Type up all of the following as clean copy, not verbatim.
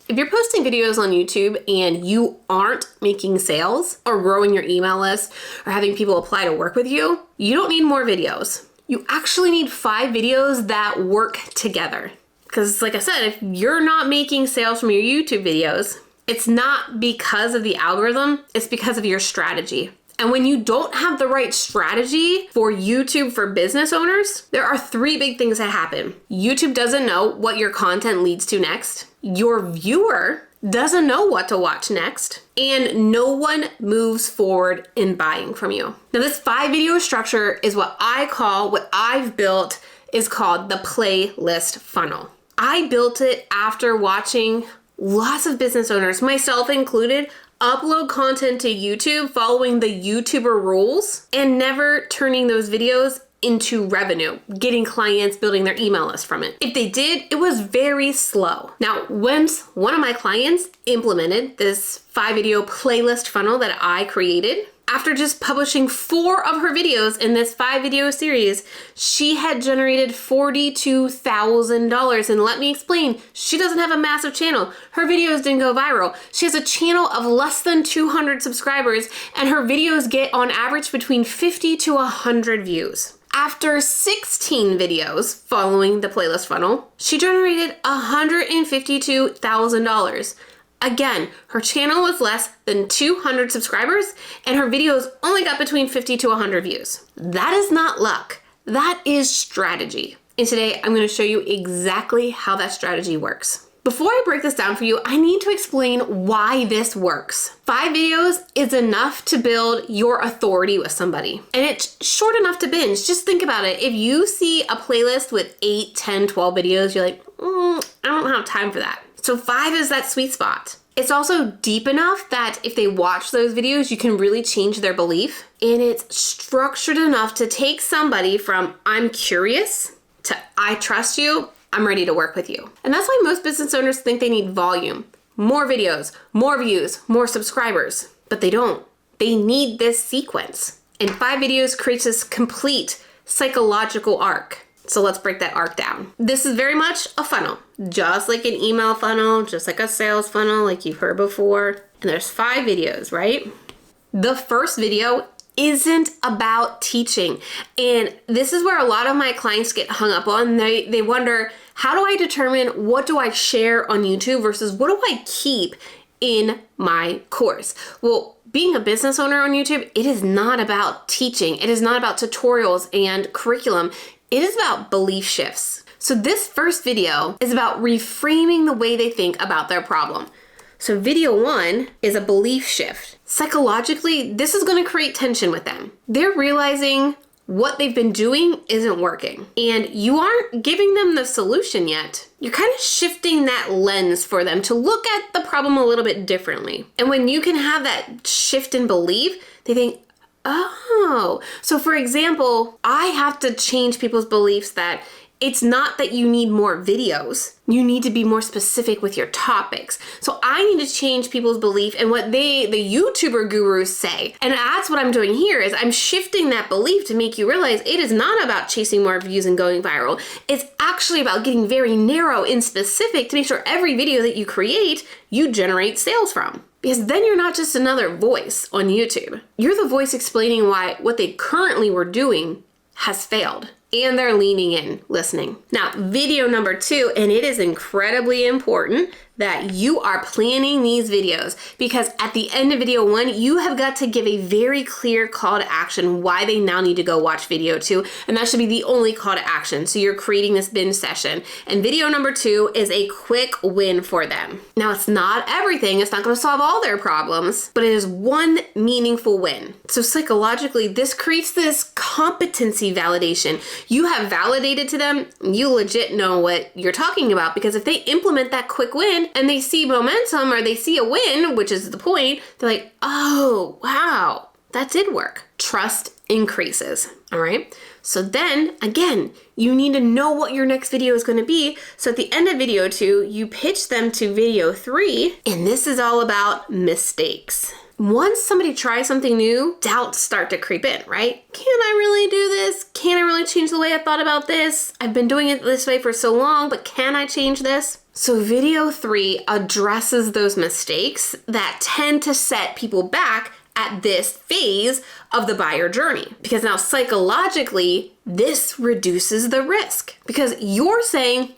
If you're posting videos on YouTube and you aren't making sales or growing your email list or having people apply to work with you, you don't need more videos. You actually need 5 videos that work together. Because like I said, if you're not making sales from your YouTube videos, it's not because of the algorithm, it's because of your strategy. And when you don't have the right strategy for YouTube for business owners, there are 3 big things that happen. YouTube doesn't know what your content leads to next. Your viewer doesn't know what to watch next. And no one moves forward in buying from you. Now this 5 video structure is what I've built is called the playlist funnel. I built it after watching lots of business owners, myself included, upload content to YouTube following the YouTuber rules and never turning those videos into revenue, getting clients, building their email list from it. If they did, it was very slow. Now, once one of my clients implemented this 5 video playlist funnel that I created, after just publishing 4 of her videos in this 5 video series, she had generated $42,000. And let me explain, she doesn't have a massive channel. Her videos didn't go viral. She has a channel of less than 200 subscribers and her videos get on average between 50 to 100 views. After 16 videos following the playlist funnel, she generated $152,000. Again, her channel was less than 200 subscribers and her videos only got between 50 to 100 views. That is not luck. That is strategy. And today I'm going to show you exactly how that strategy works. Before I break this down for you, I need to explain why this works. 5 videos is enough to build your authority with somebody. And it's short enough to binge. Just think about it. If you see a playlist with 8, 10, 12 videos, you're like, I don't have time for that. So 5 is that sweet spot. It's also deep enough that if they watch those videos, you can really change their belief. And it's structured enough to take somebody from I'm curious to I trust you, I'm ready to work with you. And that's why most business owners think they need volume, more videos, more views, more subscribers, but they don't. They need this sequence. And 5 videos creates this complete psychological arc. So let's break that arc down. This is very much a funnel, just like an email funnel, just like a sales funnel, like you've heard before. And there's 5 videos, right? The first video isn't about teaching. And this is where a lot of my clients get hung up on. They wonder, how do I determine what do I share on YouTube versus what do I keep in my course? Well, being a business owner on YouTube, it is not about teaching. It is not about tutorials and curriculum. It is about belief shifts. So this first video is about reframing the way they think about their problem. So video 1 is a belief shift. Psychologically, this is going to create tension with them. They're realizing what they've been doing isn't working. And you aren't giving them the solution yet. You're kind of shifting that lens for them to look at the problem a little bit differently. And when you can have that shift in belief, they think, oh, so for example, I have to change people's beliefs that it's not that you need more videos. You need to be more specific with your topics. So I need to change people's belief and what the YouTuber gurus say. And that's what I'm doing here is I'm shifting that belief to make you realize it is not about chasing more views and going viral. It's actually about getting very narrow and specific to make sure every video that you create, you generate sales from. Because then you're not just another voice on YouTube. You're the voice explaining why what they currently were doing has failed. And they're leaning in, listening. Now, video number 2, and it is incredibly important that you are planning these videos because at the end of video 1, you have got to give a very clear call to action why they now need to go watch video 2, and that should be the only call to action. So you're creating this binge session, and video number 2 is a quick win for them. Now, it's not everything. It's not going to solve all their problems, but it is one meaningful win. So psychologically, this creates this competency validation. You have validated to them, you legit know what you're talking about because if they implement that quick win and they see momentum or they see a win, which is the point, they're like, oh, wow, that did work. Trust increases, all right? So then, again, you need to know what your next video is going to be. So at the end of video 2, you pitch them to video 3, and this is all about mistakes. Once somebody tries something new, doubts start to creep in, right? Can I really do this? Can I really change the way I thought about this? I've been doing it this way for so long, but can I change this? So video 3 addresses those mistakes that tend to set people back at this phase of the buyer journey. Because now psychologically, this reduces the risk. Because you're saying,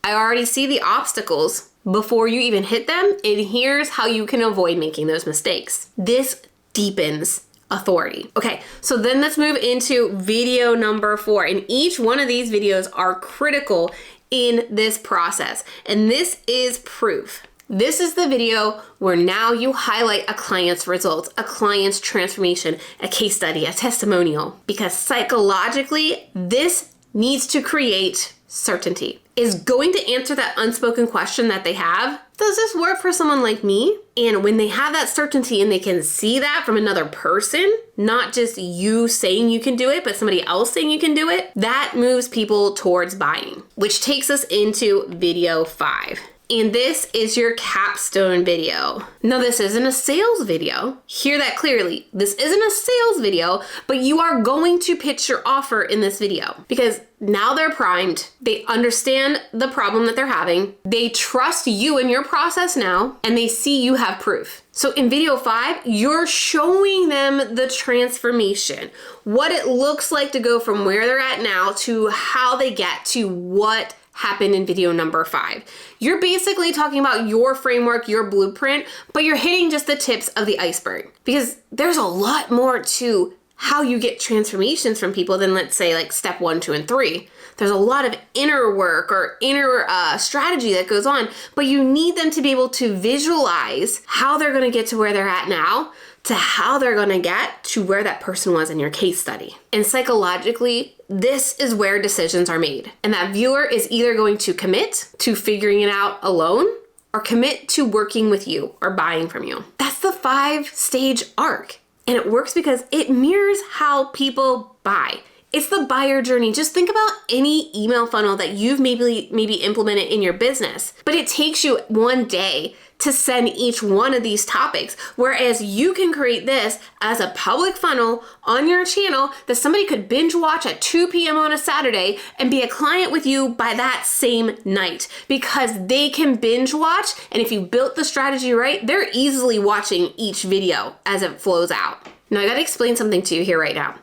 I already see the obstacles before you even hit them, and here's how you can avoid making those mistakes. This deepens authority. Okay, so then let's move into video number 4. And each one of these videos are critical in this process. And this is proof. This is the video where now you highlight a client's results, a client's transformation, a case study, a testimonial, because psychologically, this needs to create certainty. Is going to answer that unspoken question that they have. Does this work for someone like me? And when they have that certainty and they can see that from another person, not just you saying you can do it, but somebody else saying you can do it, that moves people towards buying, which takes us into video 5. And this is your capstone video. No, this isn't a sales video. Hear that clearly. This isn't a sales video, but you are going to pitch your offer in this video because now they're primed. They understand the problem that they're having. They trust you and your process now, and they see you have proof. So in video 5, you're showing them the transformation, what it looks like to go from where they're at now to how they get to what happened in video number 5. You're basically talking about your framework, your blueprint, but you're hitting just the tips of the iceberg because there's a lot more to how you get transformations from people than, let's say, like step 1, 2, and 3. There's a lot of inner work or inner strategy that goes on, but you need them to be able to visualize how they're going to get to where they're at now to how they're going to get to where that person was in your case study. And psychologically, this is where decisions are made. And that viewer is either going to commit to figuring it out alone or commit to working with you or buying from you. That's the 5-stage arc. And it works because it mirrors how people buy. It's the buyer journey. Just think about any email funnel that you've maybe implemented in your business, but it takes you one day to send each one of these topics. Whereas you can create this as a public funnel on your channel that somebody could binge watch at 2 p.m. on a Saturday and be a client with you by that same night because they can binge watch. And if you built the strategy right, they're easily watching each video as it flows out. Now I gotta explain something to you here right now.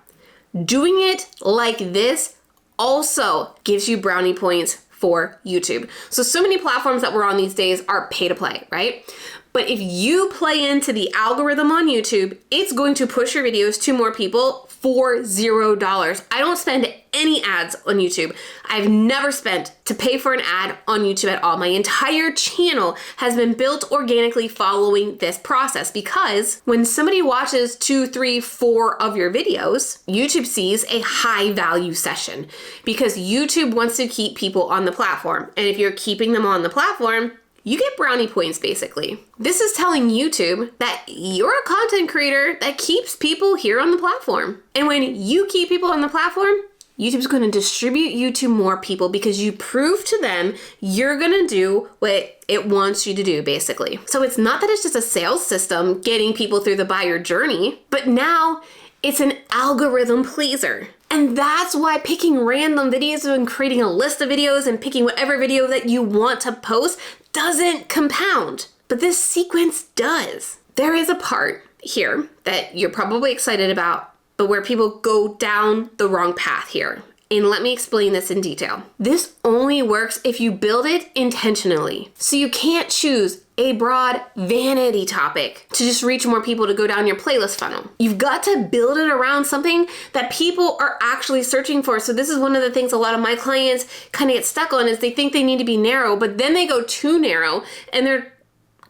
Doing it like this also gives you brownie points for YouTube. So many platforms that we're on these days are pay to play, right? But if you play into the algorithm on YouTube, it's going to push your videos to more people for $0. I don't spend any ads on YouTube. I've never spent to pay for an ad on YouTube at all. My entire channel has been built organically following this process because when somebody watches 2, 3, 4 of your videos, YouTube sees a high value session because YouTube wants to keep people on the platform. And if you're keeping them on the platform, you get brownie points basically. This is telling YouTube that you're a content creator that keeps people here on the platform. And when you keep people on the platform, YouTube's going to distribute you to more people because you prove to them you're going to do what it wants you to do basically. So it's not that it's just a sales system getting people through the buyer journey, but now it's an algorithm pleaser. And that's why picking random videos and creating a list of videos and picking whatever video that you want to post doesn't compound. But this sequence does. There is a part here that you're probably excited about, but where people go down the wrong path here. And let me explain this in detail. This only works if you build it intentionally. So you can't choose a broad vanity topic to just reach more people to go down your playlist funnel. You've got to build it around something that people are actually searching for. So this is one of the things a lot of my clients kind of get stuck on is they think they need to be narrow, but then they go too narrow and they're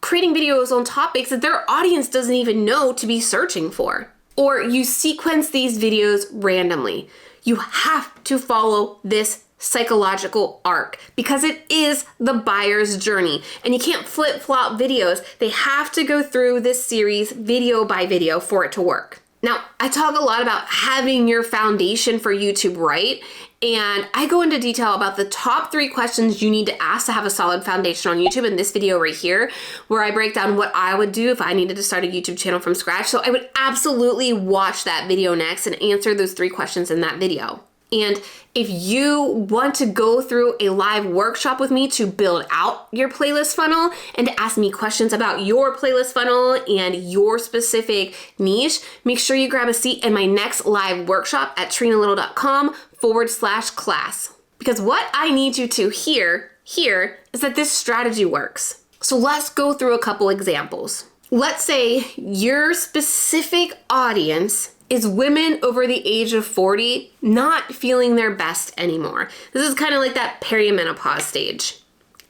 creating videos on topics that their audience doesn't even know to be searching for. Or you sequence these videos randomly. You have to follow this psychological arc because it is the buyer's journey and you can't flip-flop videos. They have to go through this series video by video for it to work. Now, I talk a lot about having your foundation for YouTube right, and I go into detail about the top 3 questions you need to ask to have a solid foundation on YouTube in this video right here, where I break down what I would do if I needed to start a YouTube channel from scratch. So I would absolutely watch that video next and answer those 3 questions in that video. And if you want to go through a live workshop with me to build out your playlist funnel and to ask me questions about your playlist funnel and your specific niche, make sure you grab a seat in my next live workshop at trenalittle.com/class. Because what I need you to hear here is that this strategy works. So let's go through a couple examples. Let's say your specific audience is women over the age of 40 not feeling their best anymore. This is kind of like that perimenopause stage.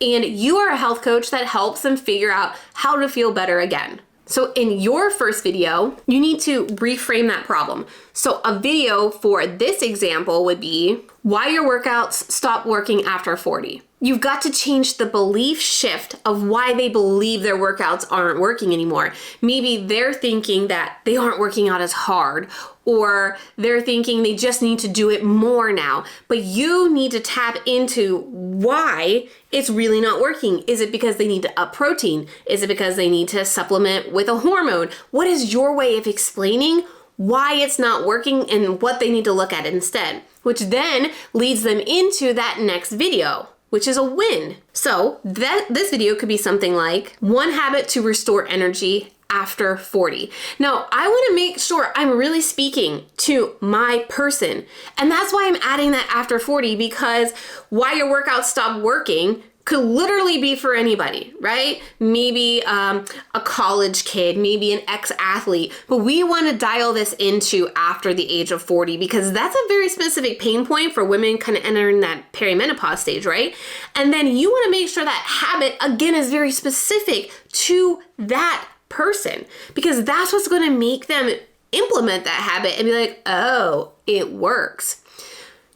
And you are a health coach that helps them figure out how to feel better again. So in your first video, you need to reframe that problem. So a video for this example would be why your workouts stop working after 40. You've got to change the belief shift of why they believe their workouts aren't working anymore. Maybe they're thinking that they aren't working out as hard, or they're thinking they just need to do it more now. But you need to tap into why it's really not working. Is it because they need to up protein? Is it because they need to supplement with a hormone? What is your way of explaining why it's not working and what they need to look at instead? Which then leads them into that next video, which is a win. So this video could be something like 1 habit to restore energy after 40. Now, I want to make sure I'm really speaking to my person. And that's why I'm adding that after 40, because why your workouts stop working could literally be for anybody, right? Maybe a college kid, maybe an ex-athlete, but we want to dial this into after the age of 40 because that's a very specific pain point for women kind of entering that perimenopause stage, right? And then you want to make sure that habit, again, is very specific to that person because that's what's going to make them implement that habit and be like, oh, it works.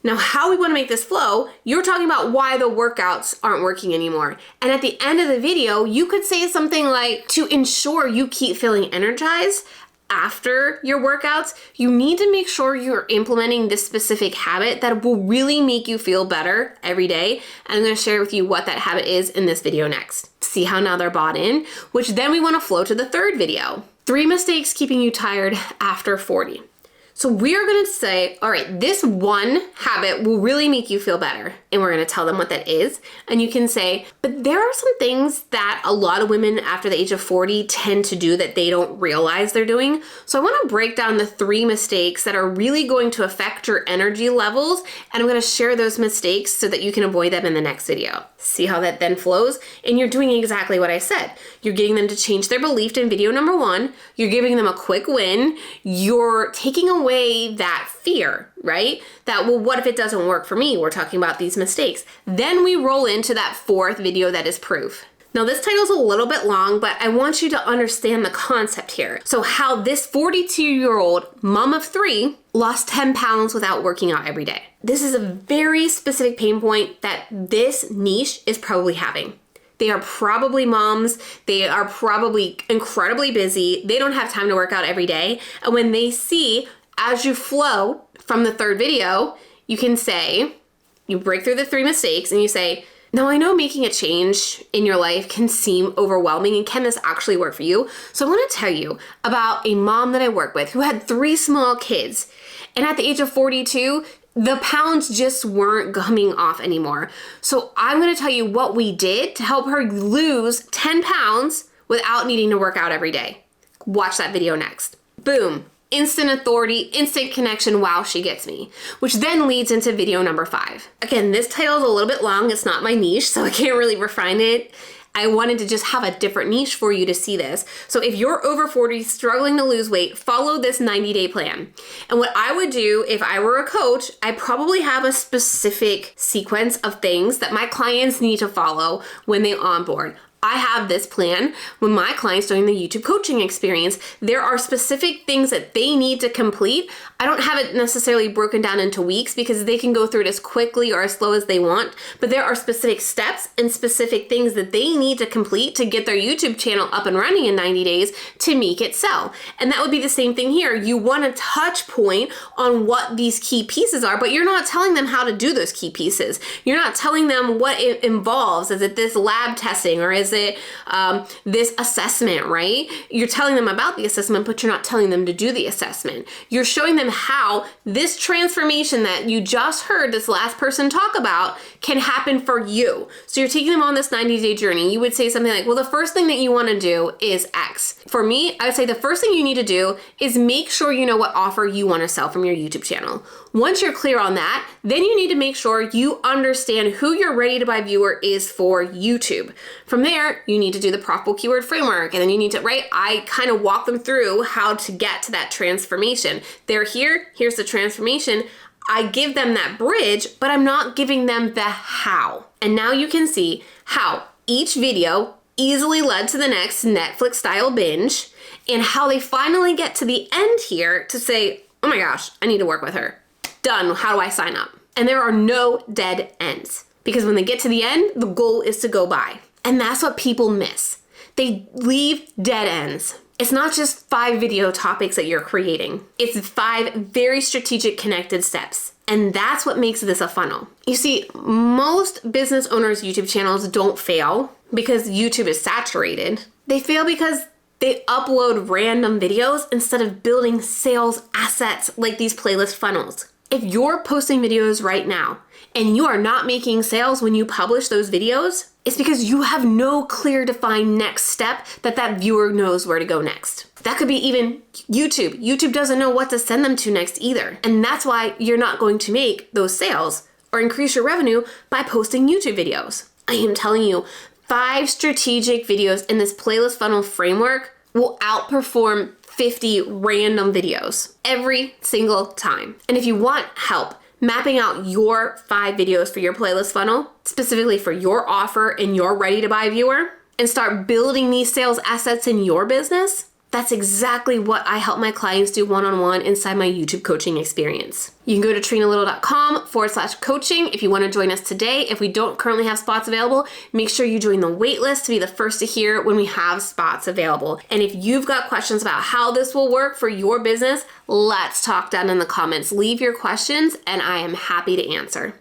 Now, how we want to make this flow, you're talking about why the workouts aren't working anymore. And at the end of the video, you could say something like, to ensure you keep feeling energized after your workouts, you need to make sure you're implementing this specific habit that will really make you feel better every day. And I'm going to share with you what that habit is in this video next. See how now they're bought in, which then we want to flow to the third video. 3 mistakes keeping you tired after 40. So we're going to say, all right, this one habit will really make you feel better. And we're going to tell them what that is. And you can say, but there are some things that a lot of women after the age of 40 tend to do that they don't realize they're doing. So I want to break down the 3 mistakes that are really going to affect your energy levels. And I'm going to share those mistakes so that you can avoid them in the next video. See how that then flows? And you're doing exactly what I said. You're getting them to change their belief in video number 1. You're giving them a quick win. You're taking away that fear, right? That, well, what if it doesn't work for me? We're talking about these mistakes. Then we roll into that 4th video that is proof. Now this title's a little bit long, but I want you to understand the concept here. So how this 42-year-old mom of 3 lost 10 pounds without working out every day. This is a very specific pain point that this niche is probably having. They are probably moms. They are probably incredibly busy. They don't have time to work out every day. And when they see, as you flow from the 3rd video, you can say, you break through the 3 mistakes and you say, now I know making a change in your life can seem overwhelming, and can this actually work for you? So I want to tell you about a mom that I work with who had 3 small kids. And at the age of 42, the pounds just weren't coming off anymore. So I'm going to tell you what we did to help her lose 10 pounds without needing to work out every day. Watch that video next. Boom. Instant authority, instant connection, wow, she gets me. Which then leads into video number 5. Again, this title is a little bit long. It's not my niche, so I can't really refine it. I wanted to just have a different niche for you to see this. So if you're over 40, struggling to lose weight, follow this 90-day plan. And what I would do if I were a coach, I probably have a specific sequence of things that my clients need to follow when they onboard. I have this plan with my clients during the YouTube coaching experience. There are specific things that they need to complete. I don't have it necessarily broken down into weeks because they can go through it as quickly or as slow as they want, but there are specific steps and specific things that they need to complete to get their YouTube channel up and running in 90 days to make it sell. And that would be the same thing here. You want a touch point on what these key pieces are, but you're not telling them how to do those key pieces. You're not telling them what it involves. Is it this lab testing or is it this assessment, right? You're telling them about the assessment, but you're not telling them to do the assessment. You're showing them how this transformation that you just heard this last person talk about can happen for you. So you're taking them on this 90-day journey. You would say something like, well, the first thing that you want to do is X. For me, I would say the first thing you need to do is make sure you know what offer you want to sell from your YouTube channel. Once you're clear on that, then you need to make sure you understand who your ready to buy viewer is for YouTube. From there, you need to do the profitable keyword framework, and then you need to, right? I kind of walk them through how to get to that transformation. They're here, here's the transformation. I give them that bridge, but I'm not giving them the how. And now you can see how each video easily led to the next Netflix style binge, and how they finally get to the end here to say, oh my gosh, I need to work with her. Done, how do I sign up? And there are no dead ends, because when they get to the end, the goal is to go buy. And that's what people miss. They leave dead ends. It's not just 5 video topics that you're creating. It's 5 very strategic connected steps. And that's what makes this a funnel. You see, most business owners' YouTube channels don't fail because YouTube is saturated. They fail because they upload random videos instead of building sales assets like these playlist funnels. If you're posting videos right now and you are not making sales when you publish those videos, it's because you have no clear defined next step that viewer knows where to go next. That could be even YouTube. YouTube doesn't know what to send them to next either. And that's why you're not going to make those sales or increase your revenue by posting YouTube videos. I am telling you, 5 strategic videos in this playlist funnel framework will outperform 50 random videos every single time. And if you want help mapping out your 5 videos for your playlist funnel, specifically for your offer and your ready to buy viewer, and start building these sales assets in your business, that's exactly what I help my clients do one-on-one inside my YouTube coaching experience. You can go to trenalittle.com/coaching if you want to join us today. If we don't currently have spots available, make sure you join the wait list to be the first to hear when we have spots available. And if you've got questions about how this will work for your business, let's talk down in the comments. Leave your questions and I am happy to answer.